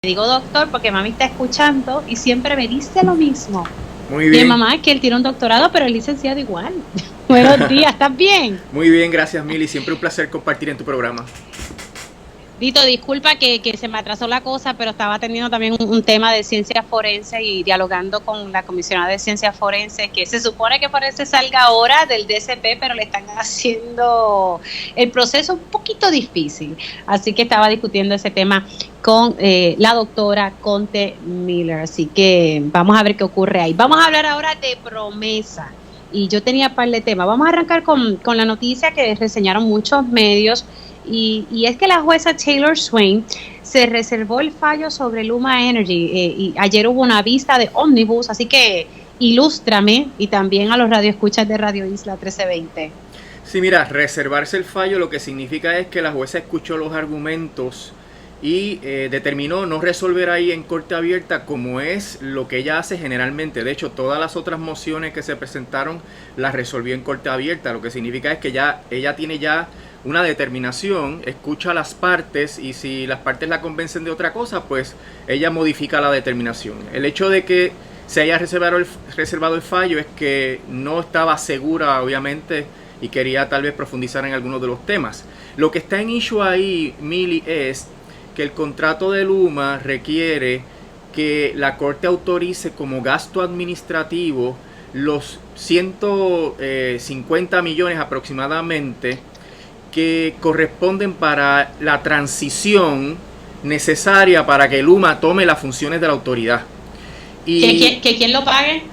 digo doctor porque mami está escuchando y siempre me dice lo mismo. Muy bien. Mi mamá es que él tiene un doctorado, pero el licenciado igual. Buenos días, ¿estás bien? Muy bien, gracias Mili. Siempre un placer compartir en tu programa. Dito, disculpa que se me atrasó la cosa, pero estaba teniendo también un tema de ciencias forenses y dialogando con la comisionada de ciencias forenses, que se supone que parece salga ahora del DCP, pero le están haciendo el proceso un poquito difícil. Así que estaba discutiendo ese tema con la doctora Conte Miller. Así que vamos a ver qué ocurre ahí. Vamos a hablar ahora de promesa. Y yo tenía un par de temas. Vamos a arrancar con la noticia que reseñaron muchos medios. Y es que la jueza Taylor Swain se reservó el fallo sobre Luma Energy y ayer hubo una vista de ómnibus, así que ilústrame y también a los radioescuchas de Radio Isla 1320. Sí, mira, reservarse el fallo lo que significa es que la jueza escuchó los argumentos y determinó no resolver ahí en corte abierta como es lo que ella hace generalmente. De hecho, todas las otras mociones que se presentaron las resolvió en corte abierta, lo que significa es que ya ella tiene ya una determinación, escucha a las partes y si las partes la convencen de otra cosa, pues ella modifica la determinación. El hecho de que se haya reservado el fallo es que no estaba segura, obviamente, y quería tal vez profundizar en algunos de los temas. Lo que está en issue ahí, Mili, es que el contrato de Luma requiere que la Corte autorice como gasto administrativo los 150 millones aproximadamente que corresponden para la transición necesaria para que Luma tome las funciones de la autoridad. Y ¿Que quién lo pague?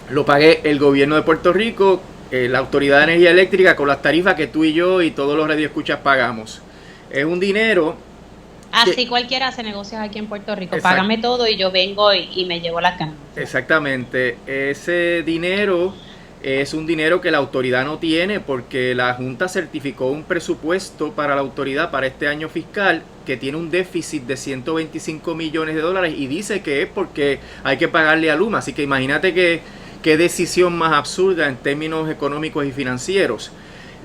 Lo pague el gobierno de Puerto Rico, la Autoridad de Energía Eléctrica, con las tarifas que tú y yo y todos los radioescuchas pagamos. Es un dinero... Así cualquiera hace negocios aquí en Puerto Rico. Págame todo y yo vengo y me llevo las ganancias. Exactamente. Ese dinero es un dinero que la autoridad no tiene porque la Junta certificó un presupuesto para la autoridad para este año fiscal que tiene un déficit de 125 millones de dólares y dice que es porque hay que pagarle a Luma. Así que imagínate qué decisión más absurda en términos económicos y financieros.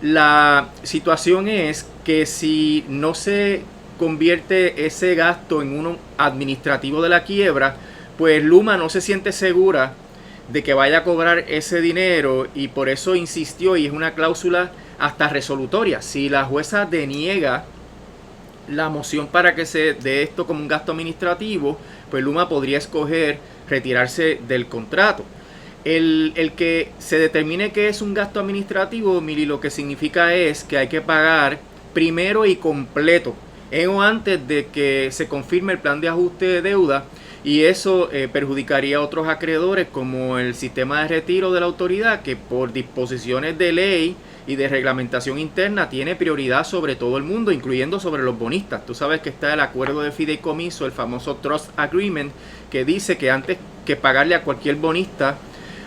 La situación es que si no se convierte ese gasto en uno administrativo de la quiebra, pues Luma no se siente segura de que vaya a cobrar ese dinero y por eso insistió, y es una cláusula hasta resolutoria. Si la jueza deniega la moción para que se dé esto como un gasto administrativo, pues Luma podría escoger retirarse del contrato. El que se determine que es un gasto administrativo, Mili, lo que significa es que hay que pagar primero y completo, en o antes de que se confirme el plan de ajuste de deuda. Y eso perjudicaría a otros acreedores como el sistema de retiro de la autoridad, que por disposiciones de ley y de reglamentación interna tiene prioridad sobre todo el mundo, incluyendo sobre los bonistas. Tú sabes que está el acuerdo de fideicomiso, el famoso Trust Agreement, que dice que antes que pagarle a cualquier bonista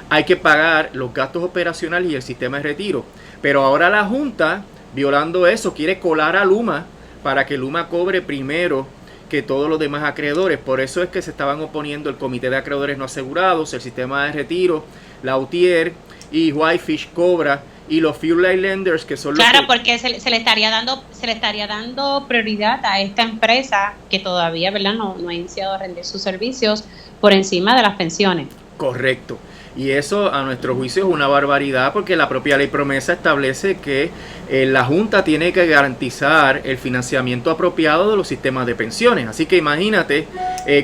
hay que pagar los gastos operacionales y el sistema de retiro. Pero ahora la Junta, violando eso, quiere colar a Luma para que Luma cobre primero que todos los demás acreedores. Por eso es que se estaban oponiendo el Comité de Acreedores No Asegurados, el Sistema de Retiro, la UTIER y Whitefish Cobra y los Fuel Line Lenders, que son los Claro, porque se le estaría dando prioridad a esta empresa que todavía, ¿verdad?, no ha iniciado a rendir sus servicios por encima de las pensiones. Correcto. Y eso, a nuestro juicio, es una barbaridad porque la propia ley promesa establece que la Junta tiene que garantizar el financiamiento apropiado de los sistemas de pensiones. Así que imagínate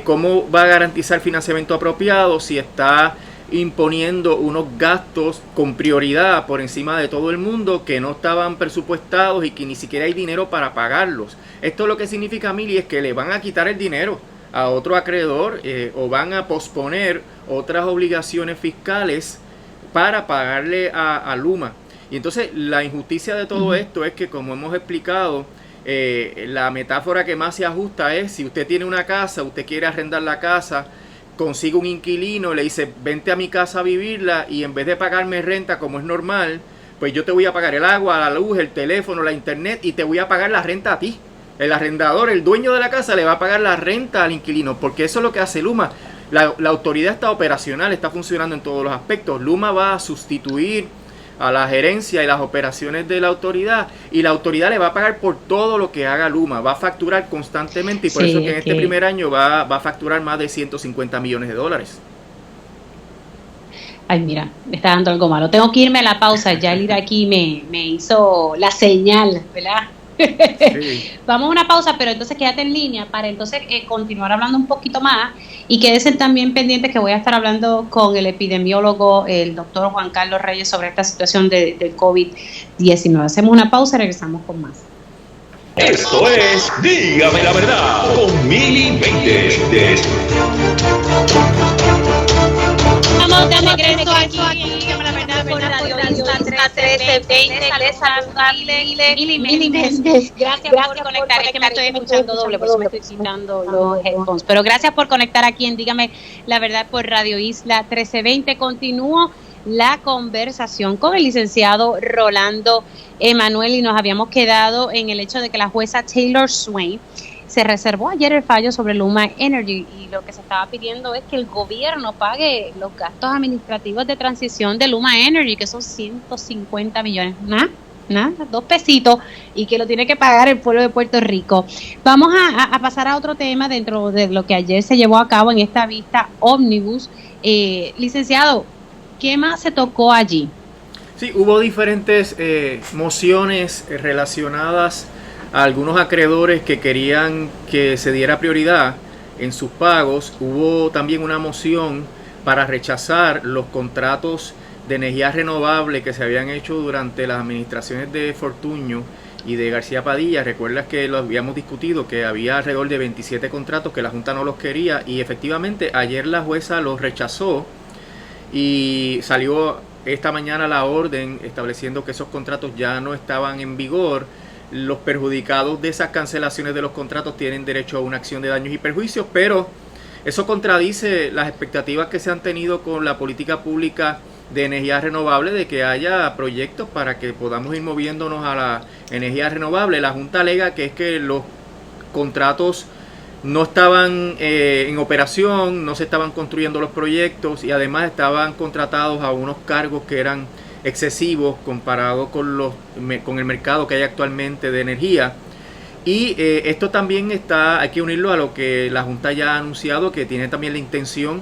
cómo va a garantizar financiamiento apropiado si está imponiendo unos gastos con prioridad por encima de todo el mundo que no estaban presupuestados y que ni siquiera hay dinero para pagarlos. Esto lo que significa, Mili, es que le van a quitar el dinero a otro acreedor o van a posponer otras obligaciones fiscales para pagarle a Luma. Y entonces la injusticia de todo esto es que, como hemos explicado, la metáfora que más se ajusta es: si usted tiene una casa, usted quiere arrendar la casa, consigue un inquilino, le dice vente a mi casa a vivirla y en vez de pagarme renta como es normal, pues yo te voy a pagar el agua, la luz, el teléfono, la internet y te voy a pagar la renta a ti. El arrendador, el dueño de la casa, le va a pagar la renta al inquilino, porque eso es lo que hace Luma. La autoridad está operacional, está funcionando en todos los aspectos. Luma va a sustituir a la gerencia y las operaciones de la autoridad, y la autoridad le va a pagar por todo lo que haga Luma, va a facturar constantemente, y por eso que en este primer año va a facturar más de 150 millones de dólares. Ay, mira, me está dando algo malo. Tengo que irme a la pausa. Ya el ir aquí me hizo la señal, ¿verdad? Sí. Vamos a una pausa, pero entonces quédate en línea para entonces continuar hablando un poquito más, y quédense también pendientes que voy a estar hablando con el epidemiólogo, el doctor Juan Carlos Reyes, sobre esta situación del COVID-19. Hacemos una pausa y regresamos con más. Esto es Dígame la Verdad con Mili Méndez. Estamos de regreso aquí, Dígame la Verdad por Radio Isla 1320. Les saluda Mili Méndez. Gracias por conectar. Es que me estoy escuchando doble, por eso me estoy quitando los headphones. Pero gracias por conectar aquí en Dígame la Verdad por Radio Isla 1320. Continúo la conversación con el licenciado Rolando Emanuel, y nos habíamos quedado en el hecho de que la jueza Taylor Swain se reservó ayer el fallo sobre Luma Energy, y lo que se estaba pidiendo es que el gobierno pague los gastos administrativos de transición de Luma Energy, que son 150 millones, nada, 2 pesitos, y que lo tiene que pagar el pueblo de Puerto Rico. Vamos a pasar a otro tema dentro de lo que ayer se llevó a cabo en esta vista ómnibus. Licenciado, ¿qué más se tocó allí? Sí, hubo diferentes mociones relacionadas a algunos acreedores que querían que se diera prioridad en sus pagos. Hubo también una moción para rechazar los contratos de energía renovable que se habían hecho durante las administraciones de Fortuño y de García Padilla. Recuerdas que lo habíamos discutido, que había alrededor de 27 contratos que la Junta no los quería, y efectivamente ayer la jueza los rechazó, y salió esta mañana la orden estableciendo que esos contratos ya no estaban en vigor. Los perjudicados de esas cancelaciones de los contratos tienen derecho a una acción de daños y perjuicios, pero eso contradice las expectativas que se han tenido con la política pública de energía renovable, de que haya proyectos para que podamos ir moviéndonos a la energía renovable. La Junta alega que es que los contratos no estaban en operación, no se estaban construyendo los proyectos, y además estaban contratados a unos cargos que eran excesivos comparado con el mercado que hay actualmente de energía. Y esto también hay que unirlo a lo que la Junta ya ha anunciado, que tiene también la intención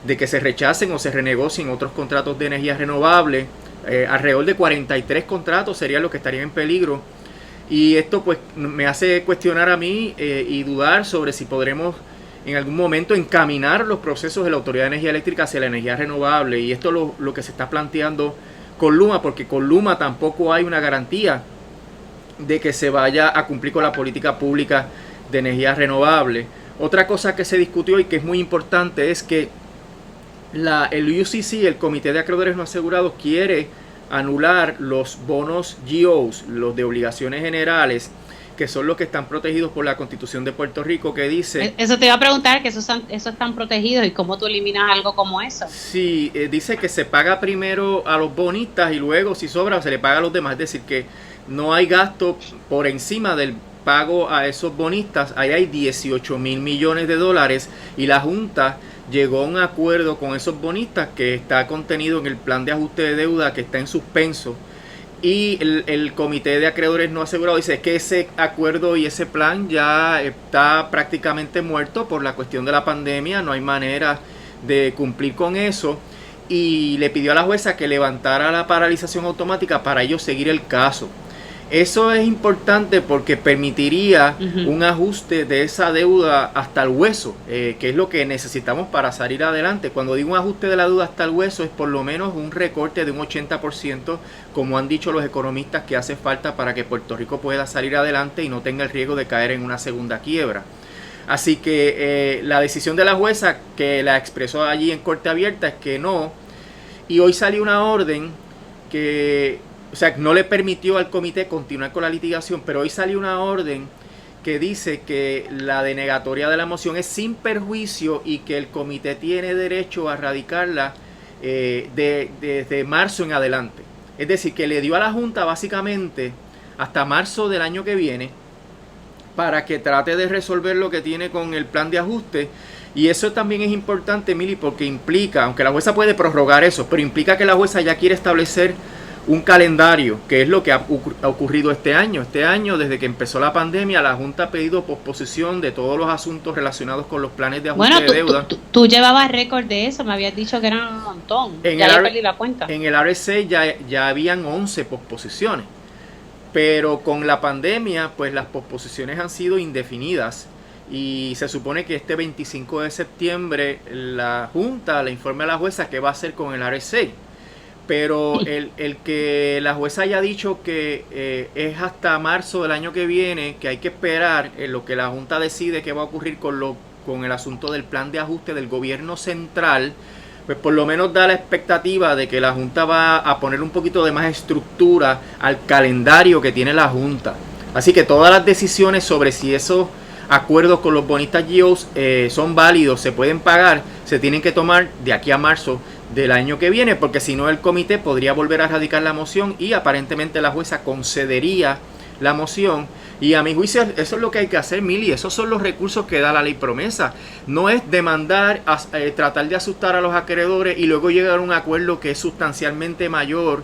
de que se rechacen o se renegocien otros contratos de energía renovable. Alrededor de 43 contratos serían los que estarían en peligro. Y esto pues me hace cuestionar a mí y dudar sobre si podremos en algún momento encaminar los procesos de la Autoridad de Energía Eléctrica hacia la energía renovable. Y esto es lo que se está planteando con Luma, porque con Luma tampoco hay una garantía de que se vaya a cumplir con la política pública de energía renovable. Otra cosa que se discutió y que es muy importante es que el UCC, el Comité de Acreedores No Asegurados, quiere anular los bonos GOs, los de obligaciones generales, que son los que están protegidos por la Constitución de Puerto Rico, que dice... Eso te iba a preguntar, que esos están protegidos, ¿y cómo tú eliminas algo como eso? Sí, dice que se paga primero a los bonistas y luego, si sobra, se le paga a los demás. Es decir, que no hay gasto por encima del pago a esos bonistas. Ahí hay 18 mil millones de dólares, y la Junta llegó a un acuerdo con esos bonistas que está contenido en el plan de ajuste de deuda, que está en suspenso. Y el Comité de Acreedores No Asegurados dice que ese acuerdo y ese plan ya está prácticamente muerto por la cuestión de la pandemia, no hay manera de cumplir con eso, y le pidió a la jueza que levantara la paralización automática para ellos seguir el caso. Eso es importante porque permitiría un ajuste de esa deuda hasta el hueso, que es lo que necesitamos para salir adelante. Cuando digo un ajuste de la deuda hasta el hueso, es por lo menos un recorte de un 80%, como han dicho los economistas, que hace falta para que Puerto Rico pueda salir adelante y no tenga el riesgo de caer en una segunda quiebra. Así que la decisión de la jueza, que la expresó allí en corte abierta, es que no. Y hoy salió una orden que... O sea, no le permitió al comité continuar con la litigación, pero hoy salió una orden que dice que la denegatoria de la moción es sin perjuicio y que el comité tiene derecho a radicarla desde marzo en adelante. Es decir, que le dio a la Junta básicamente hasta marzo del año que viene para que trate de resolver lo que tiene con el plan de ajuste. Y eso también es importante, Mili, porque implica, aunque la jueza puede prorrogar eso, pero implica que la jueza ya quiere establecer un calendario, que es lo que ha ocurrido este año. Este año, desde que empezó la pandemia, la Junta ha pedido posposición de todos los asuntos relacionados con los planes de ajuste de deuda. Tú llevabas récord de eso, me habías dicho que eran un montón. Ya perdí la cuenta. En el RSA ya habían 11 posposiciones, pero con la pandemia, pues las posposiciones han sido indefinidas. Y se supone que este 25 de septiembre la Junta le informe a la jueza qué va a hacer con el RSA. Pero el que la jueza haya dicho que es hasta marzo del año que viene, que hay que esperar en lo que la Junta decide qué va a ocurrir con el asunto del plan de ajuste del gobierno central, pues por lo menos da la expectativa de que la Junta va a poner un poquito de más estructura al calendario que tiene la Junta. Así que todas las decisiones sobre si esos acuerdos con los bonistas GIOs son válidos, se pueden pagar, se tienen que tomar de aquí a marzo del año que viene, porque si no el comité podría volver a radicar la moción y aparentemente la jueza concedería la moción. Y a mi juicio eso es lo que hay que hacer, Mili. Esos son los recursos que da la ley promesa. No es demandar, tratar de asustar a los acreedores y luego llegar a un acuerdo que es sustancialmente mayor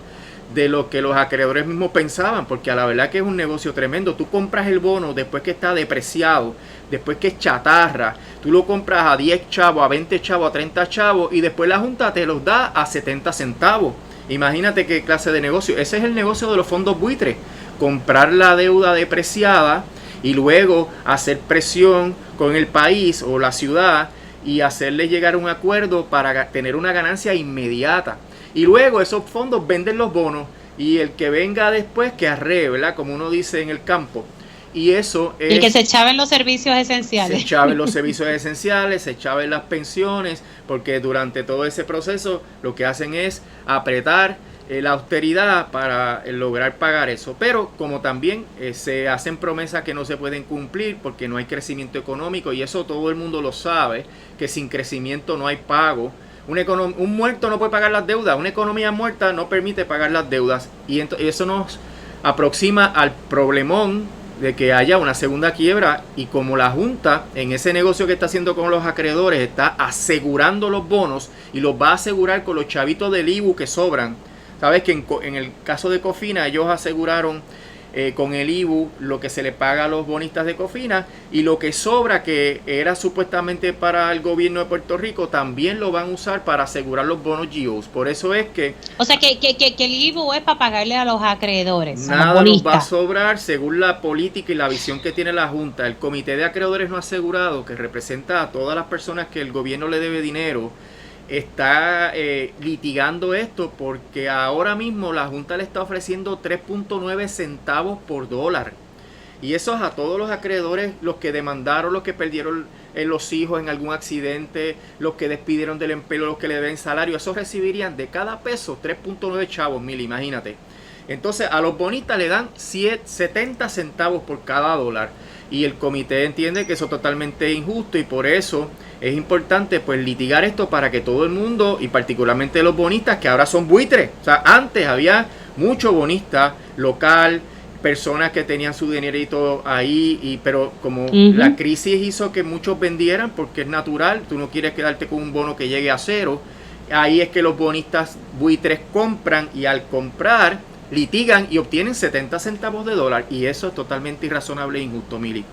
de lo que los acreedores mismos pensaban, porque a la verdad que es un negocio tremendo. Tú compras el bono después que está depreciado, después que es chatarra, tú lo compras a 10 chavos, a 20 chavos, a 30 chavos y después la Junta te los da a 70 centavos. Imagínate qué clase de negocio. Ese es el negocio de los fondos buitres, comprar la deuda depreciada y luego hacer presión con el país o la ciudad y hacerle llegar a un acuerdo para tener una ganancia inmediata. Y luego esos fondos venden los bonos y el que venga después que arree, ¿verdad? Como uno dice en el campo. Y eso es... Y que se echaven los servicios esenciales. Se echaven los servicios esenciales, se echaven las pensiones, porque durante todo ese proceso lo que hacen es apretar la austeridad para lograr pagar eso. Pero como también se hacen promesas que no se pueden cumplir porque no hay crecimiento económico, y eso todo el mundo lo sabe, que sin crecimiento no hay pago. Un muerto no puede pagar las deudas, una economía muerta no permite pagar las deudas, y eso nos aproxima al problemón de que haya una segunda quiebra. Y como la Junta en ese negocio que está haciendo con los acreedores está asegurando los bonos y los va a asegurar con los chavitos del IBU que sobran. Sabes que en el caso de Cofina ellos aseguraron con el IBU lo que se le paga a los bonistas de Cofina, y lo que sobra, que era supuestamente para el gobierno de Puerto Rico, también lo van a usar para asegurar los bonos GIOs. Por eso es que... O sea, que el IBU es para pagarle a los acreedores. Nada nos va a sobrar según la política y la visión que tiene la Junta. El Comité de Acreedores No Asegurados, que representa a todas las personas que el gobierno le debe dinero, está litigando esto porque ahora mismo la Junta le está ofreciendo 3.9 centavos por dólar. Y eso es a todos los acreedores, los que demandaron, los que perdieron los hijos en algún accidente, los que despidieron del empleo, los que le deben salario. Esos recibirían de cada peso 3.9 chavos, Mil, imagínate. Entonces a los bonistas le dan 70 centavos por cada dólar. Y el comité entiende que eso es totalmente injusto, y por eso es importante pues litigar esto para que todo el mundo, y particularmente los bonistas, que ahora son buitres. O sea, antes había mucho bonista local, personas que tenían su dinerito ahí, pero como la crisis hizo que muchos vendieran, porque es natural, tú no quieres quedarte con un bono que llegue a cero, ahí es que los bonistas buitres compran, y al comprar litigan y obtienen 70 centavos de dólar, y eso es totalmente irrazonable e injusto, Mili.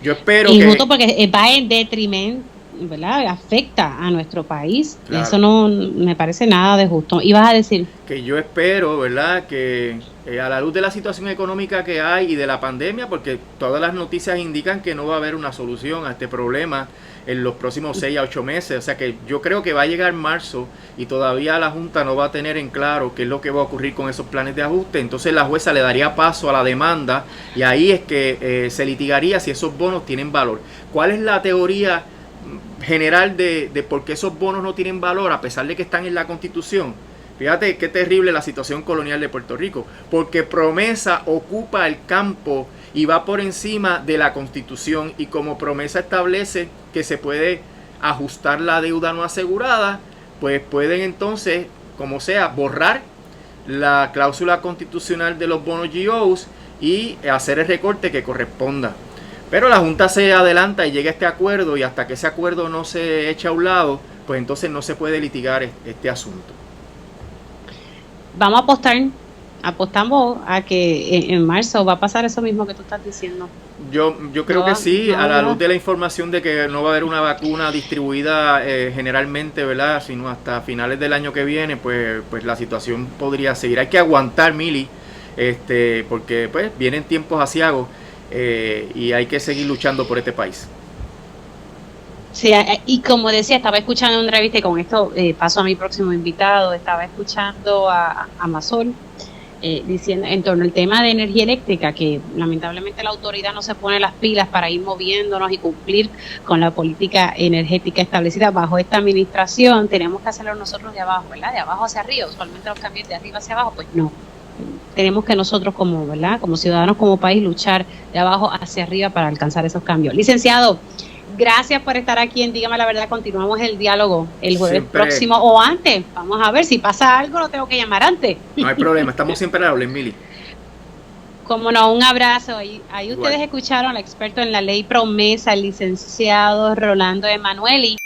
Yo espero injusto porque va en detrimento, ¿verdad? Afecta a nuestro país. Claro. Eso no me parece nada de justo. ¿Ibas a decir? Que yo espero, ¿verdad?, que a la luz de la situación económica que hay y de la pandemia, porque todas las noticias indican que no va a haber una solución a este problema en los próximos 6 a 8 meses. O sea que yo creo que va a llegar marzo y todavía la Junta no va a tener en claro qué es lo que va a ocurrir con esos planes de ajuste. Entonces la jueza le daría paso a la demanda, y ahí es que se litigaría si esos bonos tienen valor. ¿Cuál es la teoría general de por qué esos bonos no tienen valor a pesar de que están en la Constitución? Fíjate qué terrible la situación colonial de Puerto Rico, porque Promesa ocupa el campo y va por encima de la Constitución, y como Promesa establece que se puede ajustar la deuda no asegurada, pues pueden entonces, como sea, borrar la cláusula constitucional de los bonos GIOs y hacer el recorte que corresponda. Pero la Junta se adelanta y llega a este acuerdo, y hasta que ese acuerdo no se eche a un lado, pues entonces no se puede litigar este asunto. Vamos a apostar apostamos a que en marzo va a pasar eso mismo que tú estás diciendo. Yo creo No, que sí, no, a la no. luz de la información de que no va a haber una vacuna distribuida generalmente, ¿verdad? Sino hasta finales del año que viene, pues la situación podría seguir. Hay que aguantar, Mili, porque pues vienen tiempos aciagos y hay que seguir luchando por este país. Sí, y como decía, estaba escuchando una entrevista y con esto paso a mi próximo invitado, estaba escuchando a Masol diciendo en torno al tema de energía eléctrica, que lamentablemente la autoridad no se pone las pilas para ir moviéndonos y cumplir con la política energética establecida bajo esta administración. Tenemos que hacerlo nosotros de abajo, ¿verdad? De abajo hacia arriba, usualmente los cambios de arriba hacia abajo, pues no. Tenemos que nosotros como, ¿verdad? Como ciudadanos, como país, luchar de abajo hacia arriba para alcanzar esos cambios. Licenciado, gracias por estar aquí en Dígame la Verdad. Continuamos el diálogo el jueves Siempre. próximo o antes. Vamos a ver, si pasa algo, lo tengo que llamar antes. No hay problema, estamos siempre a la Mili. Como no, un abrazo. Ahí Igual. ustedes escucharon al experto en la ley promesa, el licenciado Rolando Emanueli.